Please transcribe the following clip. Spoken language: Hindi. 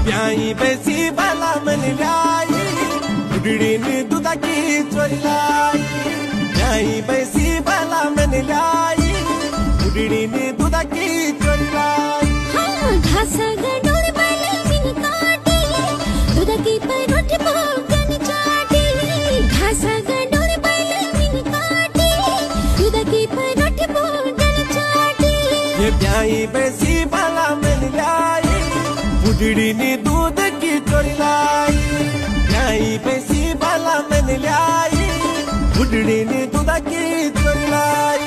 ब्याई बेसी बाला मन लाई बुढ़ड़ी ने दूधा की चोरी लाई। ब्याई बेसी बाला मन लाई बुढ़ड़ी ने दूधा की चोरी लाई। घासा गडोर बाला मिन काटी दूधा की परोठी भोगन चाटी। घासा गडोर बाला मिन काटी दूधा की परोठी भोगन चाटी। ये ब्याई बेसी बाला मन लाई बुढ़ड़ी ने दूध की चोरी लाई। ब्याई बेसी बाला मन लाई बुढ़ड़ी ने दूध की चोरी लाई।